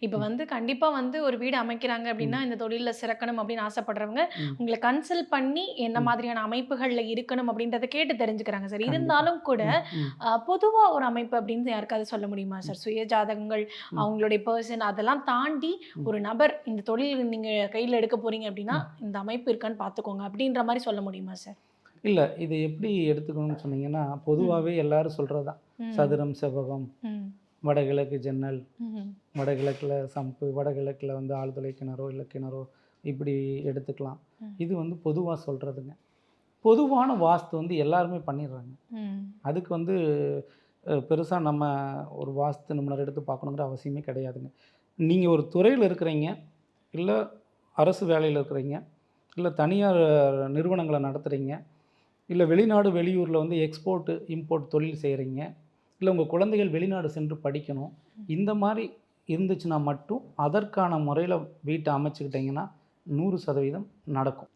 இப்ப வந்து கண்டிப்பா வந்து ஒரு வீடு அமைக்கிறாங்க அப்டின்னா, ம். இந்த தொழில்ல சிறக்கணும் அப்டின்னு ஆசைப்படுறவங்க, ம். உங்கள கன்சல்ட் பண்ணி என்ன ம். மாதிரியான அமைப்புகள்ல இருக்கணும் அப்டின்றத கேட்டு தெரிஞ்சுக்கிறாங்க சார். கண்டிப்பா. இருந்தாலும் கூட ம். ம். பொதுவா ஒரு அமைப்பு அப்டின்னு யாருக்காவது சொல்ல முடியுமா ம். சார்? சுய ஜாதகங்கள், ம். அவங்களுடைய பெர்சன் அதெல்லாம் தாண்டி ம். ஒரு நபர் இந்த தொழில் நீங்க கையில எடுக்க போறீங்க அப்டின்னா, ம். இந்த அமைப்பு இருக்கான்னு பார்த்துக்கோங்க அப்டின்ற மாரி சொல்ல முடியுமா சார்? இல்ல. இது எப்படி எடுத்துக்கணும்னு சொன்னீங்கன்னா, ம். பொதுவாவே எல்லாரும் சொல்றது தான். ம். சதுரம், செவ்வகம், ம். வடகிழக்கு ஜன்னல், ம். வடகிழக்குல சம்பு, வடகிழக்குல வந்து ஆழ்துளை கிணறோ, இல்ல கிணறோ இப்படி எடுத்துக்கலாம். ம். இது வந்து பொதுவா சொல்றதுங்க. பொதுவான வாஸ்து வந்து எல்லாருமே பண்ணிடுறாங்க. ம். அதுக்கு வந்து பெருசா நம்ம ஒரு வாஸ்து நிபுணர் எடுத்து பார்க்கணுங்கிற அவசியமே கிடையாதுங்க. நீங்க ஒரு துறையில இருக்கிறீங்க, இல்ல அரசு வேலையில இருக்கிறீங்க, இல்ல தனியார் நிறுவனங்கள நடத்துறீங்க, இல்ல வெளிநாடு, வெளியூர்ல வந்து எக்ஸ்போர்ட், இம்போர்ட் தொழில் செய்றீங்க, இல்ல உங்க குழந்தைகள் வெளிநாடு சென்று படிக்கணும். இந்த மாரி இருந்துச்சுன்னா மட்டும், அதற்கான முறையில வீட்ட அமைச்சுக்கிட்டீங்கன்னா, 100% நடக்கும்.